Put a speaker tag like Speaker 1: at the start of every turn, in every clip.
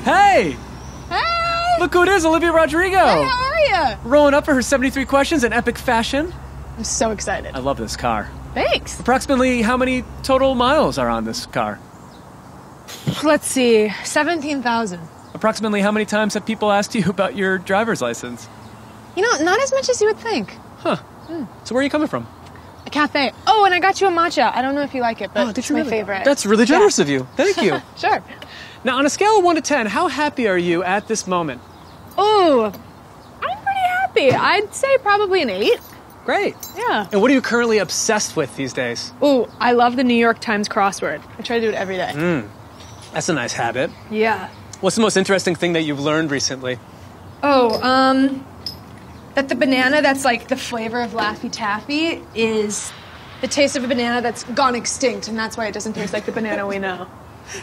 Speaker 1: Hey!
Speaker 2: Hey!
Speaker 1: Look who it is, Olivia Rodrigo!
Speaker 2: Hey, how are you?
Speaker 1: Rolling up for her 73 questions in epic fashion.
Speaker 2: I'm so excited.
Speaker 1: I love this car.
Speaker 2: Thanks.
Speaker 1: Approximately how many total miles are on this car?
Speaker 2: Let's see, 17,000.
Speaker 1: Approximately how many times have people asked you about your driver's license?
Speaker 2: You know, not as much as you would think.
Speaker 1: Huh. So where are you coming from?
Speaker 2: A cafe. Oh, and I got you a matcha. I don't know if you like it, but it's my favorite.
Speaker 1: That's really generous of you. Thank you.
Speaker 2: Sure.
Speaker 1: Now, on a scale of 1 to 10, how happy are you at this moment?
Speaker 2: Oh, I'm pretty happy. I'd say probably an 8.
Speaker 1: Great.
Speaker 2: Yeah.
Speaker 1: And what are you currently obsessed with these days?
Speaker 2: Oh, I love the New York Times crossword. I try to do it every day.
Speaker 1: That's a nice habit.
Speaker 2: Yeah.
Speaker 1: What's the most interesting thing that you've learned recently?
Speaker 2: Oh, that the banana that's like the flavor of Laffy Taffy is the taste of a banana that's gone extinct, and that's why it doesn't taste like the banana we know.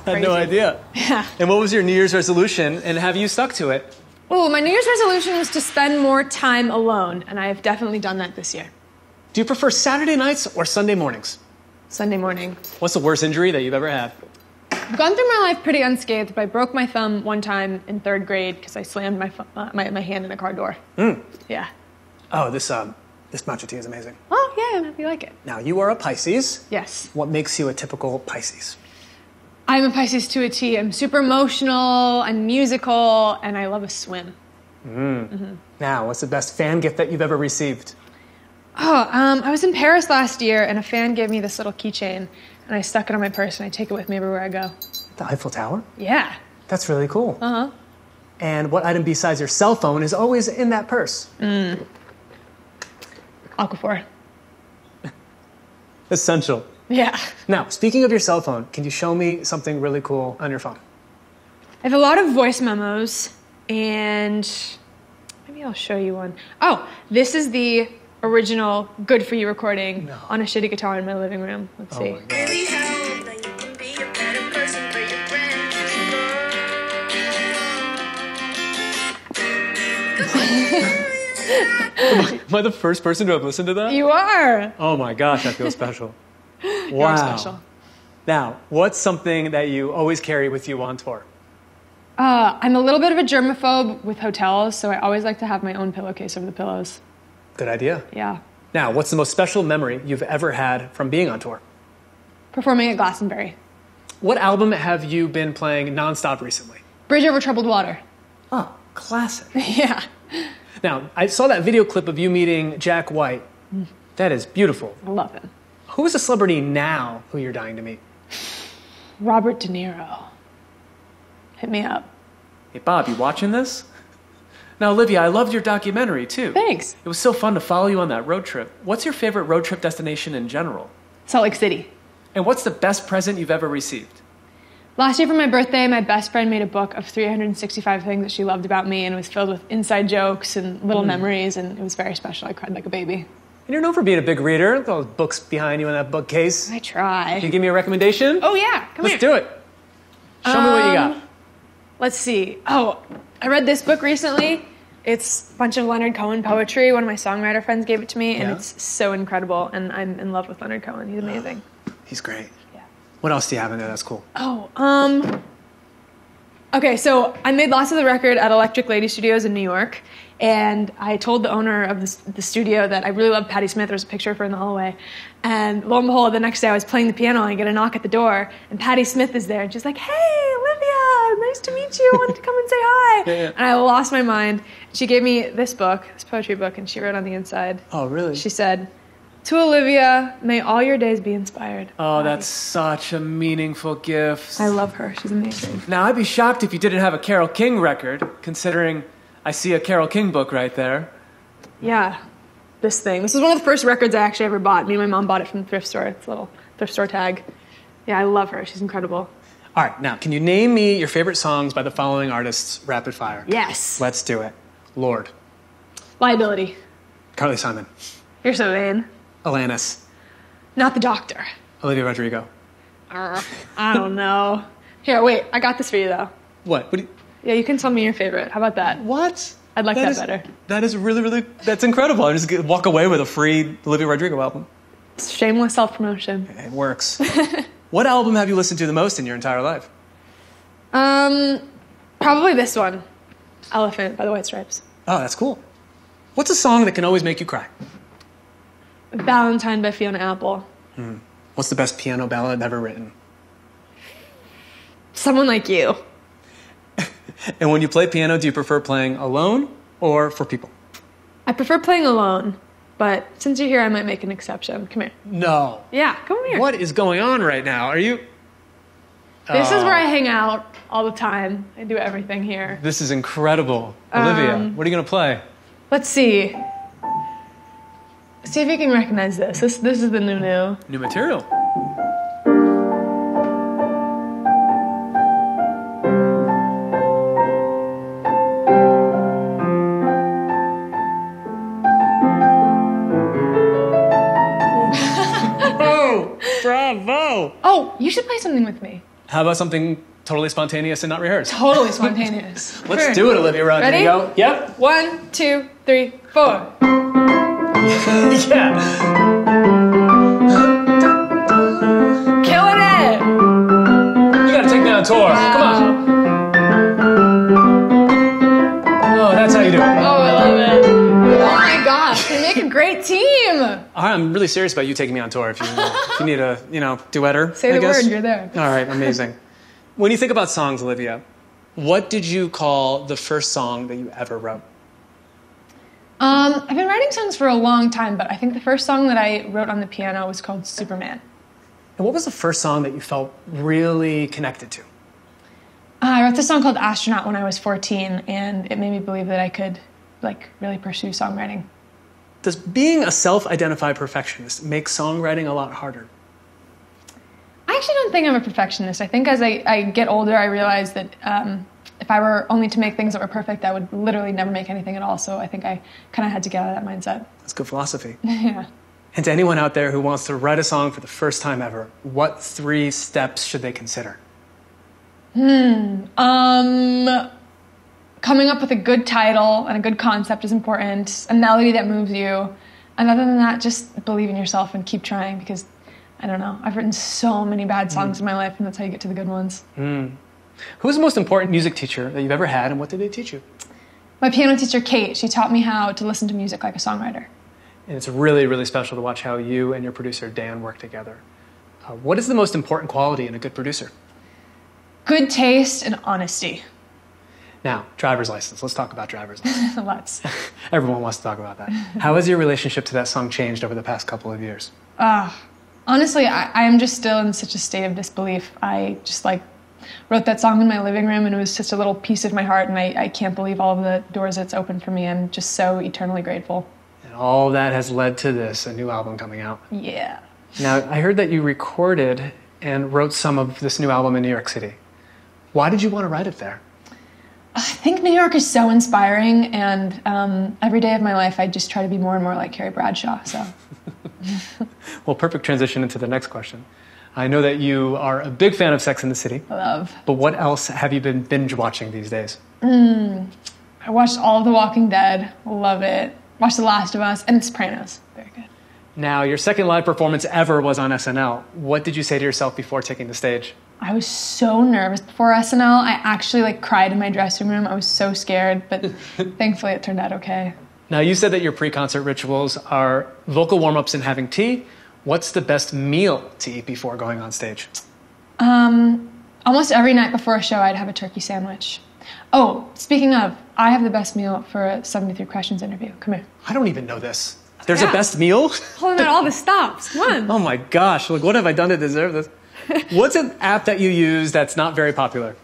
Speaker 1: I had no idea.
Speaker 2: Yeah.
Speaker 1: And what was your New Year's resolution, and have you stuck to it?
Speaker 2: Oh, my New Year's resolution was to spend more time alone, and I have definitely done that this year.
Speaker 1: Do you prefer Saturday nights or Sunday mornings?
Speaker 2: Sunday morning.
Speaker 1: What's the worst injury that you've ever had?
Speaker 2: I've gone through my life pretty unscathed, but I broke my thumb one time in 3rd grade because I slammed my hand in a car door. Yeah.
Speaker 1: Oh, this matcha tea is amazing.
Speaker 2: Oh, yeah, I'm happy you like it.
Speaker 1: Now, you are a Pisces.
Speaker 2: Yes.
Speaker 1: What makes you a typical Pisces?
Speaker 2: I'm a Pisces to a T. I'm super emotional, I'm musical, and I love a swim.
Speaker 1: Now, what's the best fan gift that you've ever received?
Speaker 2: Oh, I was in Paris last year, and a fan gave me this little keychain, and I stuck it on my purse, and I take it with me everywhere I go.
Speaker 1: The Eiffel Tower?
Speaker 2: Yeah.
Speaker 1: That's really cool.
Speaker 2: Uh-huh.
Speaker 1: And what item besides your cell phone is always in that purse?
Speaker 2: Aquaphor.
Speaker 1: Essential.
Speaker 2: Yeah.
Speaker 1: Now, speaking of your cell phone, can you show me something really cool on your phone?
Speaker 2: I have a lot of voice memos, and maybe I'll show you one. Oh, this is the original Good For You recording on a shitty guitar in my living room. Let's see.
Speaker 1: My God. Am I the first person to have listened to that?
Speaker 2: You are.
Speaker 1: Oh my gosh, I feel special. Wow.
Speaker 2: You're special.
Speaker 1: Now, what's something that you always carry with you on tour?
Speaker 2: I'm a little bit of a germaphobe with hotels, so I always like to have my own pillowcase over the pillows.
Speaker 1: Good idea.
Speaker 2: Yeah.
Speaker 1: Now, what's the most special memory you've ever had from being on tour?
Speaker 2: Performing at Glastonbury.
Speaker 1: What album have you been playing nonstop recently?
Speaker 2: Bridge Over Troubled Water.
Speaker 1: Oh, classic.
Speaker 2: Yeah.
Speaker 1: Now, I saw that video clip of you meeting Jack White. That is beautiful.
Speaker 2: I love him.
Speaker 1: Who is a celebrity now who you're dying to meet?
Speaker 2: Robert De Niro. Hit me up.
Speaker 1: Hey, Bob, you watching this? Now, Olivia, I loved your documentary, too.
Speaker 2: Thanks.
Speaker 1: It was so fun to follow you on that road trip. What's your favorite road trip destination in general?
Speaker 2: Salt Lake City.
Speaker 1: And what's the best present you've ever received?
Speaker 2: Last year for my birthday, my best friend made a book of 365 things that she loved about me, and it was filled with inside jokes and little memories, and it was very special. I cried like a baby.
Speaker 1: And you're known for being a big reader. Look at all those books behind you in that bookcase.
Speaker 2: I try.
Speaker 1: Can you give me a recommendation?
Speaker 2: Oh, yeah. Come
Speaker 1: Let's
Speaker 2: here.
Speaker 1: do it. Show me what you got.
Speaker 2: Let's see. Oh, I read this book recently. It's a bunch of Leonard Cohen poetry. One of my songwriter friends gave it to me, and it's so incredible, and I'm in love with Leonard Cohen. He's amazing.
Speaker 1: He's great.
Speaker 2: Yeah.
Speaker 1: What else do you have in there that's cool?
Speaker 2: Oh, okay, so I made Lost of the Record at Electric Lady Studios in New York, and I told the owner of the studio that I really loved Patti Smith. There was a picture of her in the hallway. And lo and behold, the next day I was playing the piano and I get a knock at the door, and Patti Smith is there, and she's like, "Hey, Olivia, nice to meet you. I wanted to come and say hi." And I lost my mind. She gave me this book, this poetry book, and she wrote on the inside.
Speaker 1: Oh, really?
Speaker 2: She said, "To Olivia, may all your days be inspired."
Speaker 1: Oh, that's such a meaningful gift.
Speaker 2: I love her. She's amazing.
Speaker 1: Now, I'd be shocked if you didn't have a Carole King record, considering I see a Carole King book right there.
Speaker 2: Yeah, this thing. This is one of the first records I actually ever bought. Me and my mom bought it from the thrift store. It's a little thrift store tag. Yeah, I love her. She's incredible.
Speaker 1: All right, now, can you name me your favorite songs by the following artists, rapid fire?
Speaker 2: Yes.
Speaker 1: Let's do it. Lord.
Speaker 2: Liability.
Speaker 1: Carly Simon.
Speaker 2: You're so vain.
Speaker 1: Alanis.
Speaker 2: Not the Doctor.
Speaker 1: Olivia Rodrigo.
Speaker 2: I don't know. Here, wait. I got this for you, though.
Speaker 1: What?
Speaker 2: Yeah, you can tell me your favorite. How about that?
Speaker 1: What?
Speaker 2: I'd like that better.
Speaker 1: That is really, that's incredible. I just walk away with a free Olivia Rodrigo album.
Speaker 2: It's shameless self-promotion.
Speaker 1: It works. What album have you listened to the most in your entire life?
Speaker 2: Probably this one. Elephant by the White Stripes.
Speaker 3: Oh, that's cool. What's a song that can always make you cry?
Speaker 2: Valentine by Fiona Apple.
Speaker 3: What's the best piano ballad ever written?
Speaker 2: Someone Like You.
Speaker 3: And when you play piano, do you prefer playing alone or for people?
Speaker 2: I prefer playing alone, but since you're here, I might make an exception. Come here.
Speaker 3: No.
Speaker 2: Yeah, come here.
Speaker 3: What is going on right now? Are you...
Speaker 2: This is where I hang out all the time. I do everything here.
Speaker 3: This is incredible. Olivia, what are you going to play?
Speaker 2: Let's see. See if you can recognize this. This is the new.
Speaker 3: New material. Oh, bravo.
Speaker 2: Oh, you should play something with me.
Speaker 3: How about something totally spontaneous and not rehearsed?
Speaker 2: Totally spontaneous.
Speaker 3: Let's do it, Olivia Rodrigo.
Speaker 2: Ready?
Speaker 3: Yep.
Speaker 2: 1, 2, 3, 4.
Speaker 3: Yeah.
Speaker 2: Killing it!
Speaker 3: You gotta take me on tour. Come on. Oh, that's how you do it.
Speaker 2: Oh, I love it. Oh my gosh, we make a great team.
Speaker 3: I'm really serious about you taking me on tour. If you need a, duetter.
Speaker 2: Say the word, you're there.
Speaker 3: All right, amazing. When you think about songs, Olivia, what did you call the first song that you ever wrote?
Speaker 2: I've been writing songs for a long time, but I think the first song that I wrote on the piano was called Superman.
Speaker 3: And what was the first song that you felt really connected to?
Speaker 2: I wrote this song called Astronaut when I was 14, and it made me believe that I could, really pursue songwriting.
Speaker 3: Does being a self-identified perfectionist make songwriting a lot harder?
Speaker 2: I actually don't think I'm a perfectionist. I think as I get older, I realize that if I were only to make things that were perfect, I would literally never make anything at all. So I think I kind of had to get out of that mindset.
Speaker 3: That's good philosophy.
Speaker 2: Yeah.
Speaker 3: And to anyone out there who wants to write a song for the first time ever, what 3 steps should they consider?
Speaker 2: Coming up with a good title and a good concept is important. A melody that moves you. And other than that, just believe in yourself and keep trying because, I don't know, I've written so many bad songs in my life, and that's how you get to the good ones.
Speaker 3: Who's the most important music teacher that you've ever had, and what did they teach you?
Speaker 2: My piano teacher, Kate. She taught me how to listen to music like a songwriter.
Speaker 3: And it's really, really special to watch how you and your producer, Dan, work together. What is the most important quality in a good producer?
Speaker 2: Good taste and honesty.
Speaker 3: Now, driver's license. Let's talk about driver's license.
Speaker 2: Let's.
Speaker 3: Everyone wants to talk about that. How has your relationship to that song changed over the past couple of years?
Speaker 2: Honestly, I am just still in such a state of disbelief. I just wrote that song in my living room, and it was just a little piece of my heart, and I can't believe all of the doors it's opened for me. I'm just so eternally grateful.
Speaker 3: And all that has led to this, a new album coming out.
Speaker 2: Yeah.
Speaker 3: Now, I heard that you recorded and wrote some of this new album in New York City. Why did you want to write it there?
Speaker 2: I think New York is so inspiring, and every day of my life I just try to be more and more like Carrie Bradshaw. So.
Speaker 3: Well, perfect transition into the next question. I know that you are a big fan of Sex and the City.
Speaker 2: I love.
Speaker 3: But what else have you been binge watching these days?
Speaker 2: I watched all of The Walking Dead. Love it. Watched The Last of Us and Sopranos. Very good.
Speaker 3: Now, your second live performance ever was on SNL. What did you say to yourself before taking the stage?
Speaker 2: I was so nervous before SNL. I actually cried in my dressing room. I was so scared, but thankfully it turned out okay.
Speaker 3: Now, you said that your pre-concert rituals are vocal warm-ups and having tea. What's the best meal to eat before going on stage?
Speaker 2: Almost every night before a show, I'd have a turkey sandwich. Oh, speaking of, I have the best meal for a 73 Questions interview. Come here.
Speaker 3: I don't even know this. There's a best meal?
Speaker 2: Pulling out all the stops. Come on.
Speaker 3: Oh my gosh, what have I done to deserve this? What's an app that you use that's not very popular?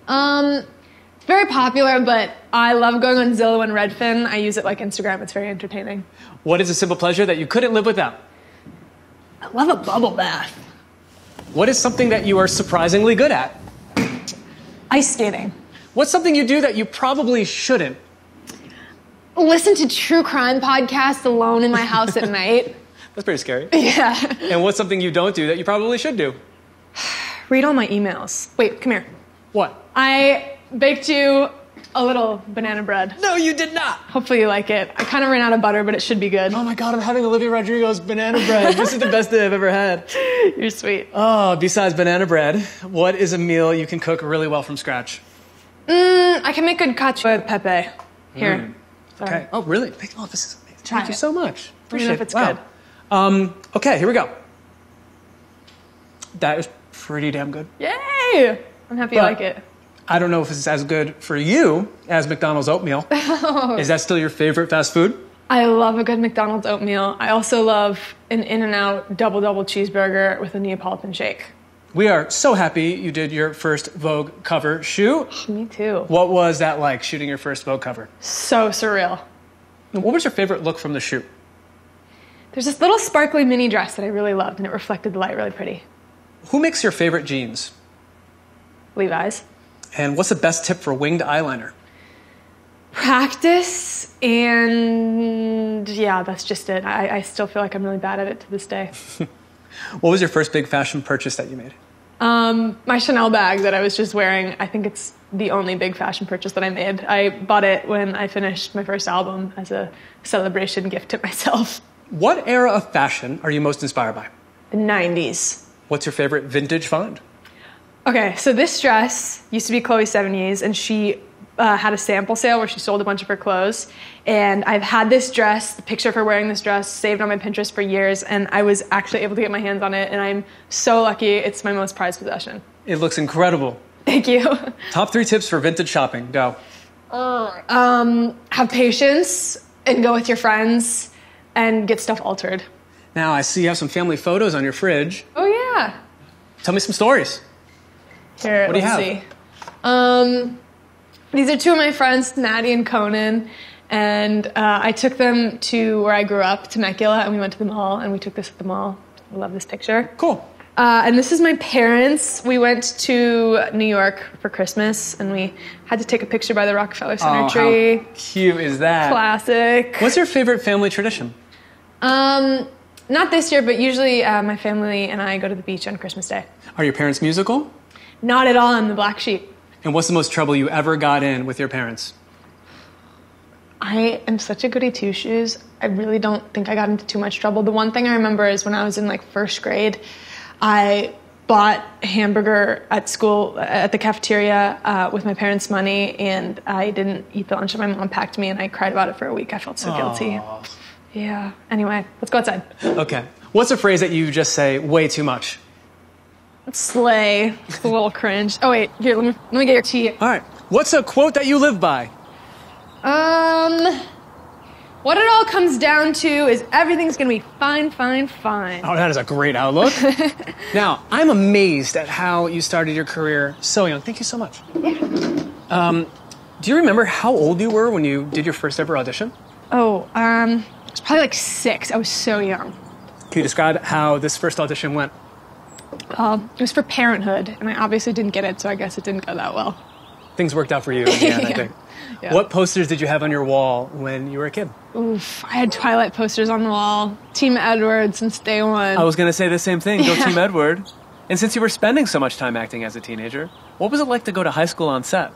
Speaker 2: It's very popular, but I love going on Zillow and Redfin. I use it like Instagram. It's very entertaining.
Speaker 3: What is a simple pleasure that you couldn't live without?
Speaker 2: I love a bubble bath.
Speaker 3: What is something that you are surprisingly good at?
Speaker 2: Ice skating.
Speaker 3: What's something you do that you probably shouldn't?
Speaker 2: Listen to true crime podcasts alone in my house at night.
Speaker 3: That's pretty scary.
Speaker 2: Yeah.
Speaker 3: And what's something you don't do that you probably should do?
Speaker 2: Read all my emails. Wait, come here.
Speaker 3: What?
Speaker 2: I baked you a little banana bread.
Speaker 3: No, you did not.
Speaker 2: Hopefully you like it. I kind of ran out of butter, but it should be good.
Speaker 3: Oh my God, I'm having Olivia Rodrigo's banana bread. This is the best day I've ever had.
Speaker 2: You're sweet.
Speaker 3: Oh, besides banana bread, what is a meal you can cook really well from scratch?
Speaker 2: I can make good cacio with pepe. Here. Sorry.
Speaker 3: Okay. Oh, really? Oh, this is amazing. Thank you so much. Appreciate
Speaker 2: if it's
Speaker 3: it. Wow.
Speaker 2: good.
Speaker 3: Okay, here we go. That is pretty damn good.
Speaker 2: Yay! I'm happy you like it.
Speaker 3: I don't know if it's as good for you as McDonald's oatmeal. Is that still your favorite fast food?
Speaker 2: I love a good McDonald's oatmeal. I also love an In-N-Out double cheeseburger with a Neapolitan shake.
Speaker 3: We are so happy you did your first Vogue cover shoot.
Speaker 2: Me too.
Speaker 3: What was that like, shooting your first Vogue cover?
Speaker 2: So surreal.
Speaker 3: What was your favorite look from the shoot?
Speaker 2: There's this little sparkly mini dress that I really loved, and it reflected the light really pretty.
Speaker 3: Who makes your favorite jeans?
Speaker 2: Levi's.
Speaker 3: And what's the best tip for winged eyeliner?
Speaker 2: Practice, and yeah, that's just it. I still feel like I'm really bad at it to this day.
Speaker 3: What was your first big fashion purchase that you made?
Speaker 2: My Chanel bag that I was just wearing. I think it's the only big fashion purchase that I made. I bought it when I finished my first album as a celebration gift to myself.
Speaker 3: What era of fashion are you most inspired by?
Speaker 2: The 90s.
Speaker 3: What's your favorite vintage find?
Speaker 2: Okay, so this dress used to be Chloe Sevigny's, and she had a sample sale where she sold a bunch of her clothes. And I've had this dress, the picture of her wearing this dress, saved on my Pinterest for years, and I was actually able to get my hands on it, and I'm so lucky. It's my most prized possession.
Speaker 3: It looks incredible.
Speaker 2: Thank you.
Speaker 3: Top 3 tips for vintage shopping. Go.
Speaker 2: Have patience and go with your friends and get stuff altered.
Speaker 3: Now, I see you have some family photos on your fridge.
Speaker 2: Oh, yeah.
Speaker 3: Tell me some stories.
Speaker 2: Here,
Speaker 3: what do you have?
Speaker 2: See. These are two of my friends, Maddie and Conan, and I took them to where I grew up, Temecula, and we went to the mall, and we took this at the mall. I love this picture.
Speaker 3: Cool.
Speaker 2: And this is my parents. We went to New York for Christmas, and we had to take a picture by the Rockefeller Center tree.
Speaker 3: How cute is that?
Speaker 2: Classic.
Speaker 3: What's your favorite family tradition?
Speaker 2: Not this year, but usually my family and I go to the beach on Christmas Day.
Speaker 3: Are your parents musical?
Speaker 2: Not at all. I'm the black sheep.
Speaker 3: And what's the most trouble you ever got in with your parents?
Speaker 2: I am such a goody two-shoes. I really don't think I got into too much trouble. The one thing I remember is when I was in like first grade, I bought a hamburger at school, at the cafeteria with my parents' money, and I didn't eat the lunch that my mom packed me, and I cried about it for a week. I felt so guilty. Yeah. Anyway, let's go outside.
Speaker 3: Okay. What's a phrase that you just say way too much?
Speaker 2: Slay. It's a little cringe. Oh, wait. Here, let me get your tea.
Speaker 3: All right. What's a quote that you live by?
Speaker 2: What it all comes down to is everything's going to be fine, fine, fine.
Speaker 3: Oh, that is a great outlook. Now, I'm amazed at how you started your career so young. Thank you so much.
Speaker 2: Yeah.
Speaker 3: Do you remember how old you were when you did your first ever audition?
Speaker 2: Oh, I was probably like 6. I was so young.
Speaker 3: Can you describe how this first audition went?
Speaker 2: It was for Parenthood, and I obviously didn't get it, so I guess it didn't go that well.
Speaker 3: Things worked out for you in the end,
Speaker 2: Yeah.
Speaker 3: I think.
Speaker 2: Yeah.
Speaker 3: What posters did you have on your wall when you were a kid?
Speaker 2: Oof, I had Twilight posters on the wall. Team Edward since day one.
Speaker 1: I was going to say the same thing. Go Team Edward. And since you were spending so much time acting as a teenager, what was it like to go to high school on set?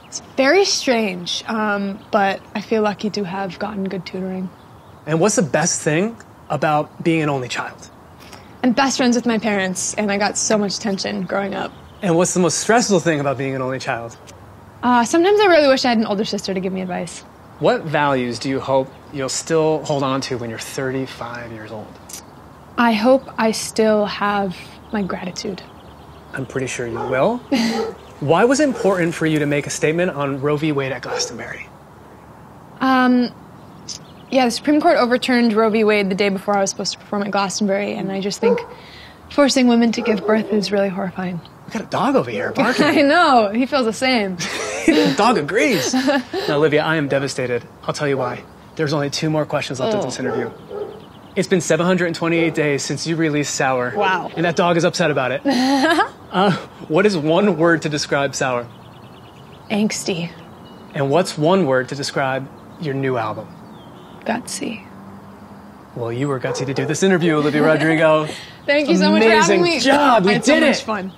Speaker 2: It's very strange, but I feel lucky to have gotten good tutoring.
Speaker 3: And what's the best thing about being an only child?
Speaker 2: I'm best friends with my parents, and I got so much attention growing up.
Speaker 3: And what's the most stressful thing about being an only child?
Speaker 2: Sometimes I really wish I had an older sister to give me advice.
Speaker 3: What values do you hope you'll still hold on to when you're 35 years old?
Speaker 2: I hope I still have my gratitude.
Speaker 3: I'm pretty sure you will. Why was it important for you to make a statement on Roe v. Wade at Glastonbury?
Speaker 2: Yeah, the Supreme Court overturned Roe v. Wade the day before I was supposed to perform at Glastonbury, and I just think forcing women to give birth is really horrifying.
Speaker 3: We got a dog over here barking.
Speaker 2: I know, he feels the same.
Speaker 3: The dog agrees. Now, Olivia, I am devastated. I'll tell you why. There's only 2 more questions left of this interview. It's been 728 days since you released Sour.
Speaker 2: Wow.
Speaker 3: And that dog is upset about it. What is one word to describe Sour?
Speaker 2: Angsty.
Speaker 3: And what's one word to describe your new album?
Speaker 2: Gutsy.
Speaker 3: Well, you were gutsy to do this interview, Olivia Rodrigo.
Speaker 2: Thank you so much for having me.
Speaker 3: Amazing job. We did it.
Speaker 2: I had so much fun.